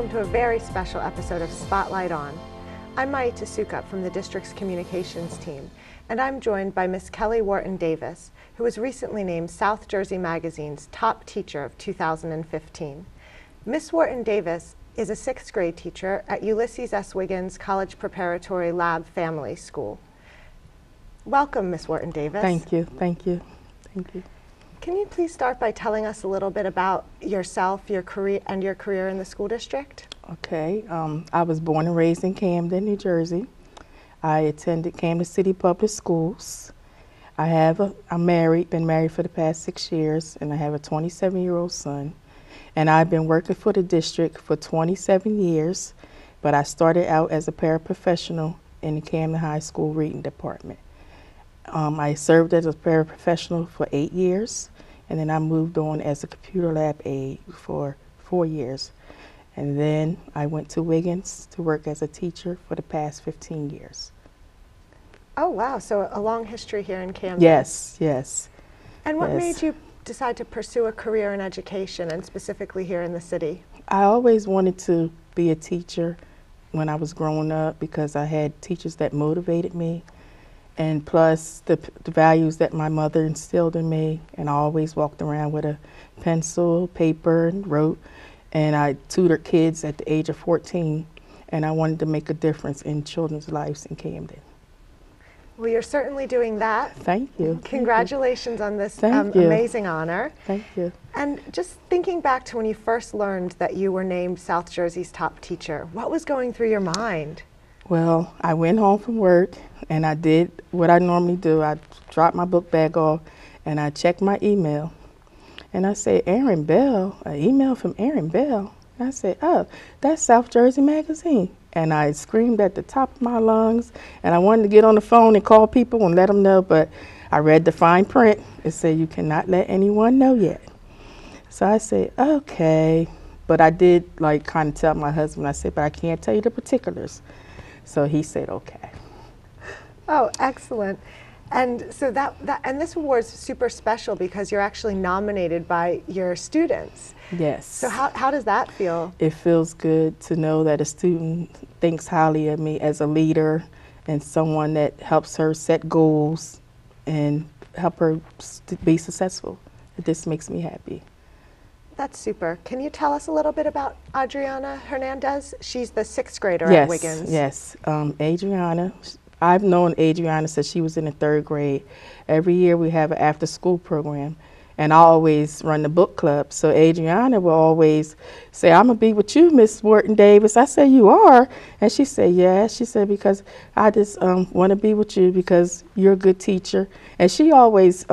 welcome to a very special episode of Spotlight On. I'm Maita Soukup from the district's communications team, and I'm joined by Miss Kelly Wharton-Davis, who was recently named South Jersey Magazine's Top Teacher of 2015. Miss Wharton-Davis is a 6th grade teacher at Ulysses S. Wiggins College Preparatory Lab Family School. Welcome, Miss Wharton-Davis. Thank you, thank you, thank you. Can you please start by telling us a little bit about yourself, your career in the school district? Okay, I was born and raised in Camden, New Jersey. I attended Camden City Public Schools. I'm married, been married for the past 6 years, and I have a 27-year-old son. And I've been working for the district for 27 years, but I started out as a paraprofessional in the Camden High School reading department. I served as a paraprofessional for 8 years, and then I moved on as a computer lab aide for 4 years. And then I went to Wiggins to work as a teacher for the past 15 years. Oh, wow. So a long history here in Camden. Yes, yes. And what yes. made you decide to pursue a career in education, and specifically here in the city? I always wanted to be a teacher when I was growing up because I had teachers that motivated me, and plus the values that my mother instilled in me. And I always walked around with a pencil, paper, and wrote. And I tutored kids at the age of 14, and I wanted to make a difference in children's lives in Camden. Well, you're certainly doing that. Thank you. Congratulations on this Thank you. amazing honor. Thank you. And just thinking back to when you first learned that you were named South Jersey's top teacher, what was going through your mind? Well, I went home from work and I did what I normally do. I dropped my book bag off and I checked my email. And I said, Aaron Bell, an email from Aaron Bell. And I said, oh, that's South Jersey Magazine. And I screamed at the top of my lungs, and I wanted to get on the phone and call people and let them know, but I read the fine print. It said, you cannot let anyone know yet. So I said, okay. But I did kind of tell my husband, I said, but I can't tell you the particulars. So he said, okay. Oh, excellent. And so and this award is super special because you're actually nominated by your students. Yes. So how does that feel? It feels good to know that a student thinks highly of me as a leader and someone that helps her set goals and help her be successful. This makes me happy. That's super. Can you tell us a little bit about Adriana Hernandez? She's the 6th grader at Wiggins. Yes, Adriana. I've known Adriana since she was in the 3rd grade. Every year we have an after-school program, and I always run the book club. So Adriana will always say, I'm going to be with you, Miss Wharton-Davis. I say, you are? And she said, yeah. She said, because I just want to be with you because you're a good teacher. And she always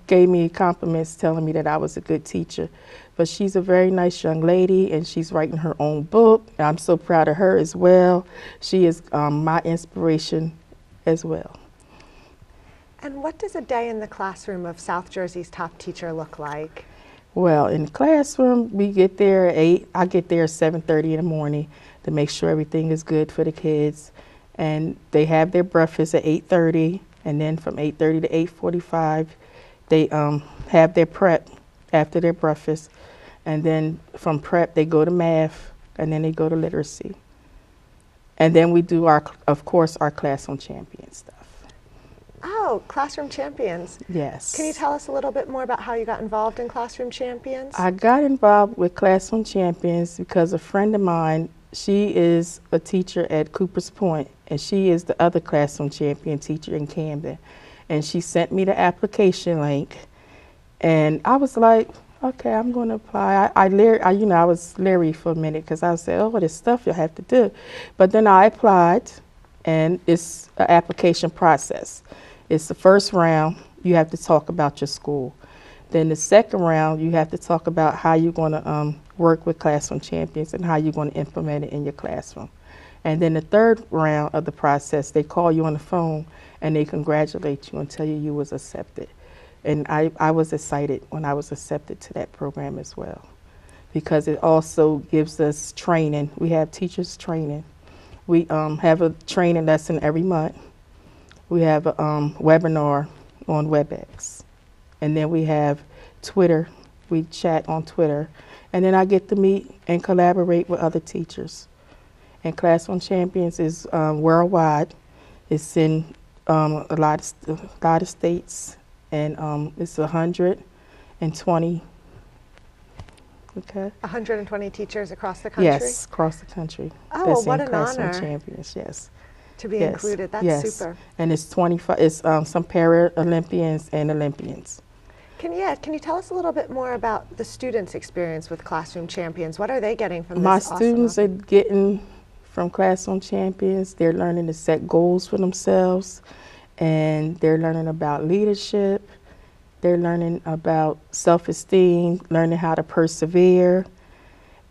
gave me compliments telling me that I was a good teacher. But she's a very nice young lady, and she's writing her own book. I'm so proud of her as well. She is my inspiration as well. And what does a day in the classroom of South Jersey's top teacher look like? Well, in the classroom, we get there at 8. I get there at 7:30 in the morning to make sure everything is good for the kids. And they have their breakfast at 8:30, and then from 8:30 to 8:45, they have their prep after their breakfast. And then from prep, they go to math, and then they go to literacy. And then we do, of course, our Classroom Champion stuff. Oh, Classroom Champions. Yes. Can you tell us a little bit more about how you got involved in Classroom Champions? I got involved with Classroom Champions because a friend of mine, she is a teacher at Cooper's Point, and she is the other Classroom Champion teacher in Camden. And she sent me the application link, and I was like, okay, I'm going to apply. I was leery for a minute because I said, oh, this stuff you'll have to do. But then I applied, and it's an application process. It's the first round, you have to talk about your school. Then the second round, you have to talk about how you're going to work with Classroom Champions and how you're going to implement it in your classroom. And then the third round of the process, they call you on the phone and they congratulate you and tell you was accepted. And I was excited when I was accepted to that program as well, because it also gives us training. We have teachers training. We have a training lesson every month. We have a webinar on WebEx. And then we have Twitter We chat on Twitter. And then I get to meet and collaborate with other teachers. And Classroom Champions is worldwide. It's in a lot of states, and it's 120. Okay. 120 teachers across the country? Yes, across the country. Oh, that's what in an Classroom honor. Champions, yes. To be Yes. included, that's Yes. super. And it's 25. It's some Paralympians and Olympians. Can you tell us a little bit more about the students' experience with Classroom Champions? What are they getting from My this awesome students are opportunity? getting from Classroom Champions. They're learning to set goals for themselves, and they're learning about leadership. They're learning about self-esteem, learning how to persevere,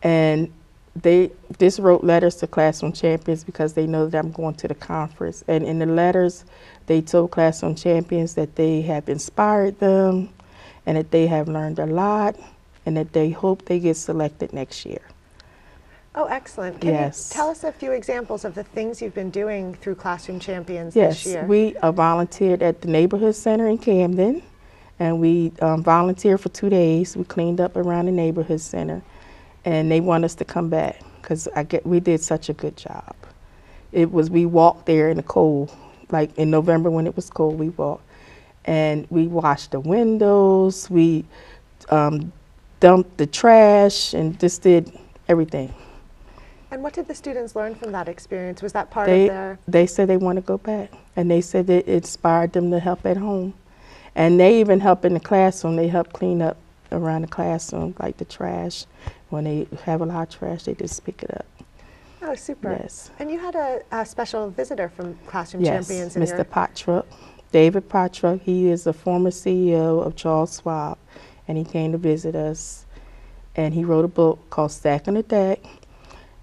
and they just wrote letters to Classroom Champions because they know that I'm going to the conference. And in the letters, they told Classroom Champions that they have inspired them and that they have learned a lot and that they hope they get selected next year. Oh, excellent. Can Yes. you tell us a few examples of the things you've been doing through Classroom Champions Yes, this year? we volunteered at the neighborhood center in Camden, and we volunteered for 2 days. We cleaned up around the neighborhood center, and they want us to come back because we did such a good job. We walked there in the cold, like in November when it was cold, we walked. And we washed the windows, we dumped the trash, and just did everything. And what did the students learn from that experience? Was that part of their... They said they want to go back, and they said it inspired them to help at home. And they even help in the classroom. They help clean up around the classroom, like the trash. When they have a lot of trash, they just pick it up. Oh, super. Yes. And you had a special visitor from Classroom Yes, Champions. Mr. Pottruck, David Pottruck. He is the former CEO of Charles Schwab, and he came to visit us. And he wrote a book called Stacking the Deck.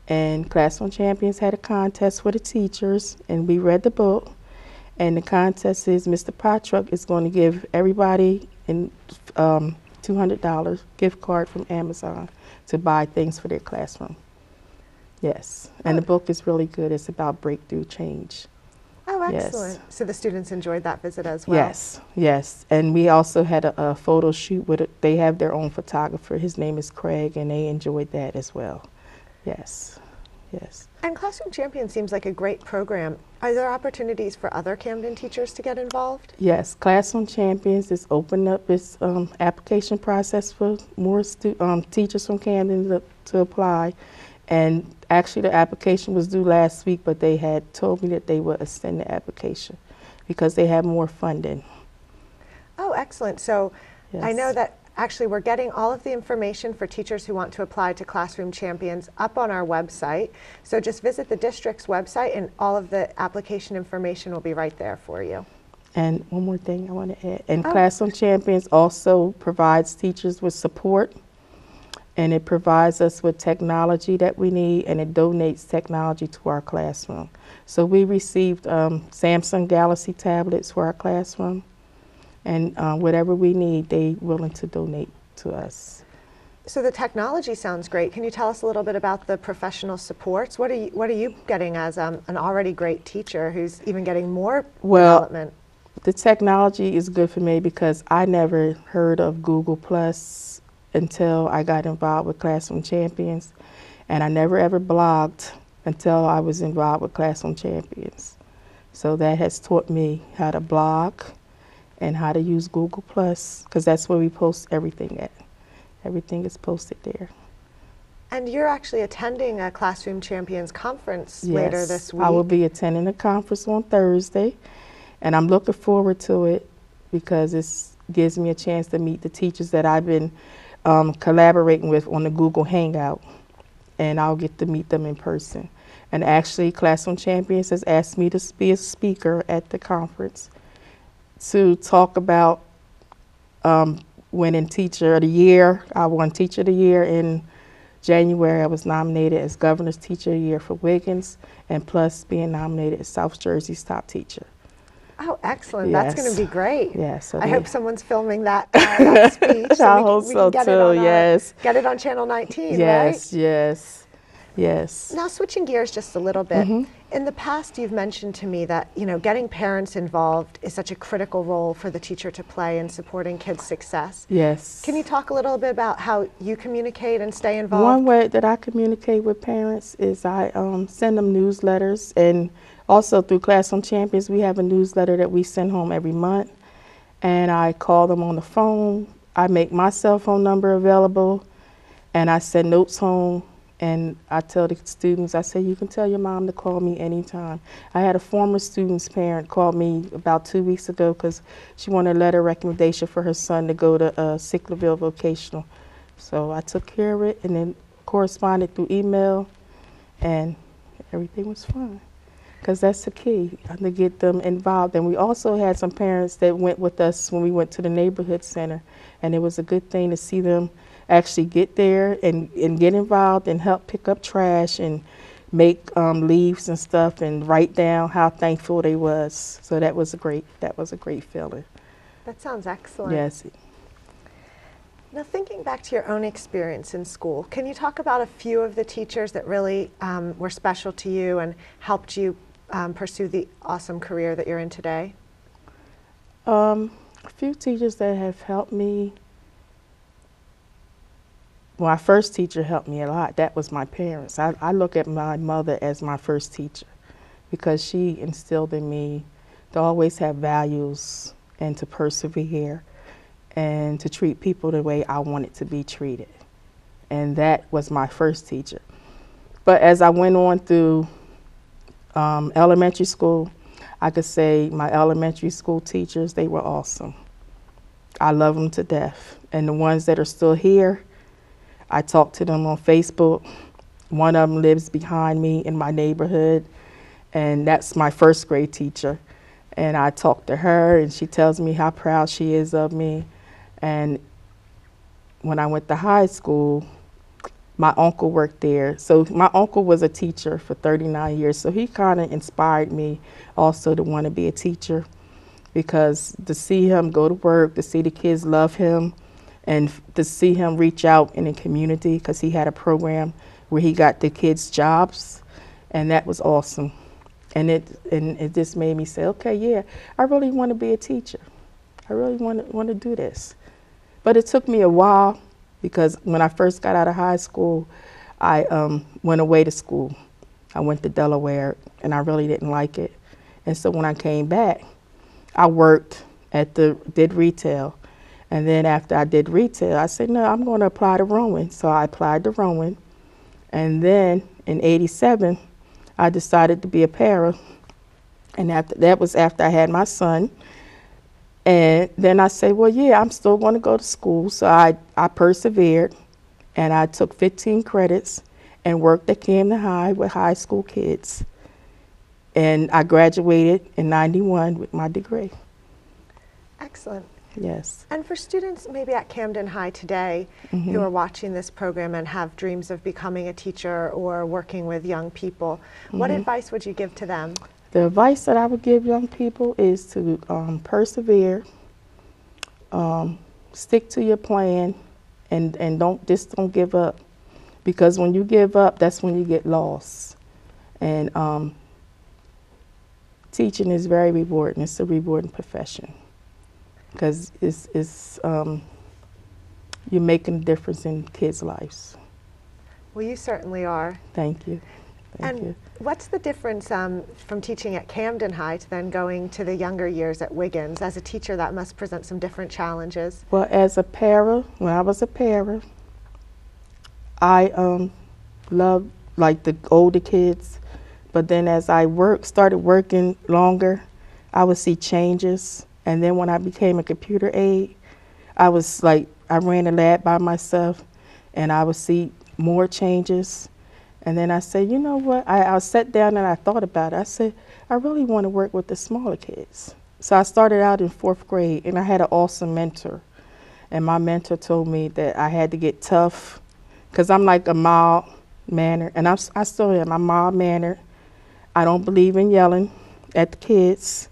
And Classroom Champions had a contest for the teachers, and we read the book. And the contest is Mr. Pottruck is going to give everybody a $200 gift card from Amazon to buy things for their classroom. Yes, and the book is really good. It's about breakthrough change. Oh, excellent. Yes. So the students enjoyed that visit as well? Yes, yes. And we also had a photo shoot with it. They have their own photographer. His name is Craig, and they enjoyed that as well. Yes, yes. And Classroom Champions seems like a great program. Are there opportunities for other Camden teachers to get involved? Yes, Classroom Champions is opening up its application process for more teachers from Camden to apply. And actually the application was due last week, but they had told me that they would extend the application because they have more funding. Oh, excellent. So Yes. I know that actually we're getting all of the information for teachers who want to apply to Classroom Champions up on our website. So just visit the district's website and all of the application information will be right there for you. And one more thing I want to add. And Classroom Champions also provides teachers with support, and it provides us with technology that we need, and it donates technology to our classroom. So we received Samsung Galaxy tablets for our classroom, and whatever we need, they're willing to donate to us. So the technology sounds great. Can you tell us a little bit about the professional supports? What are you getting as an already great teacher who's even getting more development? The technology is good for me because I never heard of Google Plus until I got involved with Classroom Champions, and I never ever blogged until I was involved with Classroom Champions. So that has taught me how to blog and how to use Google Plus, because that's where we post everything at. Everything is posted there. And you're actually attending a Classroom Champions conference later this week. I will be attending a conference on Thursday, and I'm looking forward to it because it gives me a chance to meet the teachers that I've been collaborating with on the Google Hangout, and I'll get to meet them in person. And actually, Classroom Champions has asked me to be a speaker at the conference to talk about winning Teacher of the Year. I won Teacher of the Year in January. I was nominated as Governor's Teacher of the Year for Wiggins, and plus being nominated as South Jersey's top teacher. Oh, excellent. Yes. That's going to be great. Yes. So I hope someone's filming that speech. I hope so too, yes. Get it on Channel 19, yes, right? Yes. Yes. Now, switching gears just a little bit, in the past you've mentioned to me that, getting parents involved is such a critical role for the teacher to play in supporting kids' success. Yes. Can you talk a little bit about how you communicate and stay involved? One way that I communicate with parents is I send them newsletters, and also through Classroom Champions, we have a newsletter that we send home every month, and I call them on the phone. I make my cell phone number available, and I send notes home, and I tell the students, I say, you can tell your mom to call me anytime. I had a former student's parent call me about 2 weeks ago because she wanted a letter of recommendation for her son to go to Sicklerville Vocational. So I took care of it and then corresponded through email, and everything was fine. Because that's the key, to get them involved. And we also had some parents that went with us when we went to the neighborhood center, and it was a good thing to see them actually get there and get involved and help pick up trash and make leaves and stuff and write down how thankful they was. So that was a great feeling. That sounds excellent. Yes. Now, thinking back to your own experience in school, can you talk about a few of the teachers that really were special to you and helped you pursue the awesome career that you're in today? A few teachers that have helped me. Well, my first teacher helped me a lot. That was my parents. I look at my mother as my first teacher because she instilled in me to always have values and to persevere and to treat people the way I wanted to be treated. And that was my first teacher. But as I went on through elementary school, I could say my elementary school teachers, they were awesome. I love them to death. And the ones that are still here, I talk to them on Facebook. One of them lives behind me in my neighborhood, and that's my first grade teacher. And I talk to her, and she tells me how proud she is of me. And when I went to high school, my uncle worked there. So my uncle was a teacher for 39 years, so he kind of inspired me also to want to be a teacher, because to see him go to work, to see the kids love him, and to see him reach out in the community, because he had a program where he got the kids jobs, and that was awesome. And it just made me say, okay, yeah, I really want to be a teacher. I really want to do this. But it took me a while, because when I first got out of high school, I went away to school. I went to Delaware, and I really didn't like it. And so when I came back, I worked did retail. And then after I did retail, I said, no, I'm going to apply to Rowan. So I applied to Rowan. And then in '87, I decided to be a para. And that was after I had my son. And then I said, well, yeah, I'm still going to go to school. So I persevered, and I took 15 credits and worked at Camden High with high school kids. And I graduated in '91 with my degree. Excellent. Yes. And for students maybe at Camden High today who are watching this program and have dreams of becoming a teacher or working with young people, what advice would you give to them? The advice that I would give young people is to persevere, stick to your plan, and don't give up. Because when you give up, that's when you get lost. And teaching is very rewarding. It's a rewarding profession, because you're making a difference in kids' lives. Well, you certainly are. Thank you. Thank you. What's the difference from teaching at Camden High to then going to the younger years at Wiggins? As a teacher, that must present some different challenges. Well, as a para, when I was a para, I loved like the older kids, but then as I started working longer, I would see changes. And then when I became a computer aide, I ran a lab by myself, and I would see more changes. And then I said, you know what? I sat down and I thought about it. I said, I really want to work with the smaller kids. So I started out in 4th grade, and I had an awesome mentor. And my mentor told me that I had to get tough, because I'm like a mild-mannered, and I still am. I'm mild-mannered. I don't believe in yelling at the kids.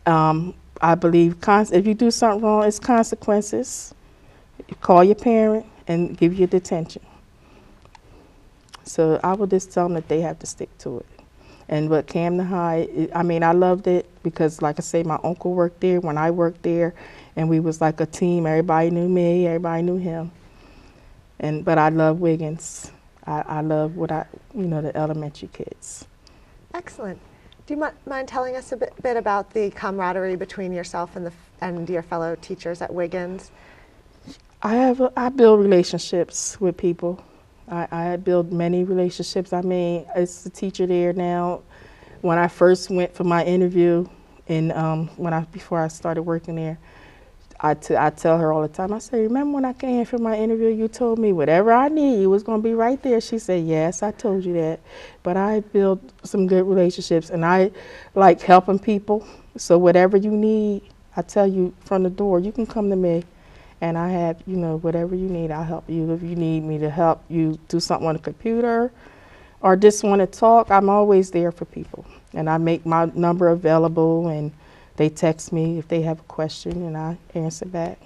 I believe if you do something wrong, it's consequences. You call your parent and give you detention. So I would just tell them that they have to stick to it. And what Camden High, I mean, I loved it because, like I say, my uncle worked there when I worked there, and we was like a team. Everybody knew me, everybody knew him. But I love Wiggins. I love the elementary kids. Excellent. Do you mind telling us a bit about the camaraderie between yourself and your fellow teachers at Wiggins? I build relationships with people. I build many relationships. I mean, it's a teacher there now. When I first went for my interview, and before I started working there, I tell her all the time. I say, remember when I came for my interview, you told me whatever I need, you was gonna be right there. She said, yes, I told you that. But I built some good relationships, and I like helping people. So whatever you need, I tell you from the door, you can come to me. And I have, whatever you need, I'll help you. If you need me to help you do something on the computer or just want to talk, I'm always there for people. And I make my number available, and they text me if they have a question, and I answer back.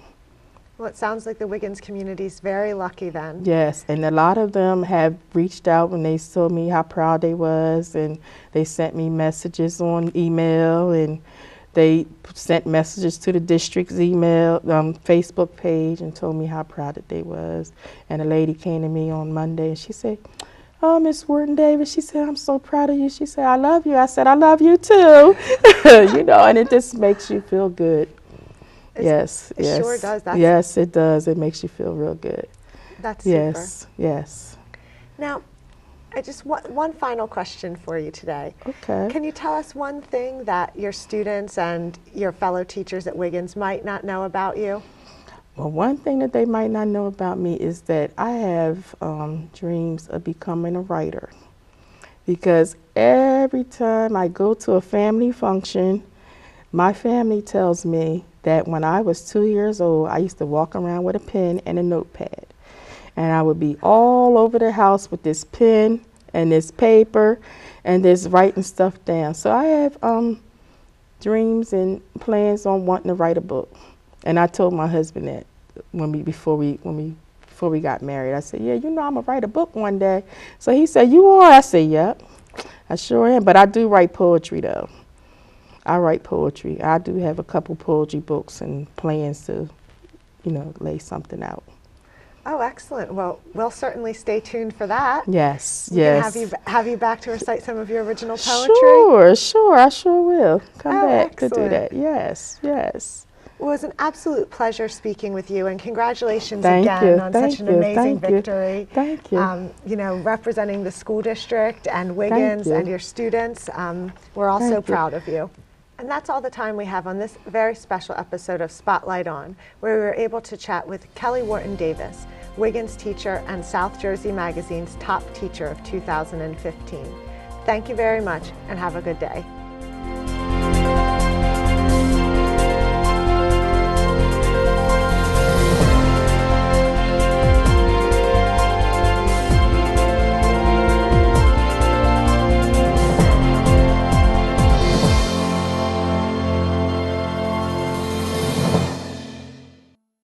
Well, it sounds like the Wiggins community is very lucky then. Yes, and a lot of them have reached out when they told me how proud they was, and they sent me messages on email, and they sent messages to the district's email, Facebook page, and told me how proud that they was. And a lady came to me on Monday, and she said, oh, Miss Wharton-Davis, she said, I'm so proud of you. She said, I love you. I said, I love you too. And it just makes you feel good. Yes. It sure does. Yes, it does. It makes you feel real good. That's super. Yes. Now, I just want one final question for you today. Okay. Can you tell us one thing that your students and your fellow teachers at Wiggins might not know about you? Well, one thing that they might not know about me is that I have dreams of becoming a writer. Because every time I go to a family function, my family tells me that when I was 2 years old, I used to walk around with a pen and a notepad. And I would be all over the house with this pen and this paper and this writing stuff down. So I have dreams and plans on wanting to write a book. And I told my husband that before we got married. I said, yeah, I'm gonna write a book one day. So he said, you are? I said, yep, I sure am. But I do write poetry though. I write poetry. I do have a couple poetry books and plans to, lay something out. Oh, excellent. Well, we'll certainly stay tuned for that. Yes. Can have you back to recite some of your original poetry? Sure. I sure will. Come back excellent. to do that. Yes. Well, it was an absolute pleasure speaking with you, and congratulations on such an amazing victory. Thank you. Representing the school district and Wiggins and your students. We're all so proud of you. And that's all the time we have on this very special episode of Spotlight On, where we were able to chat with Kelly Wharton-Davis, Wiggins teacher and South Jersey Magazine's top teacher of 2015. Thank you very much, and have a good day.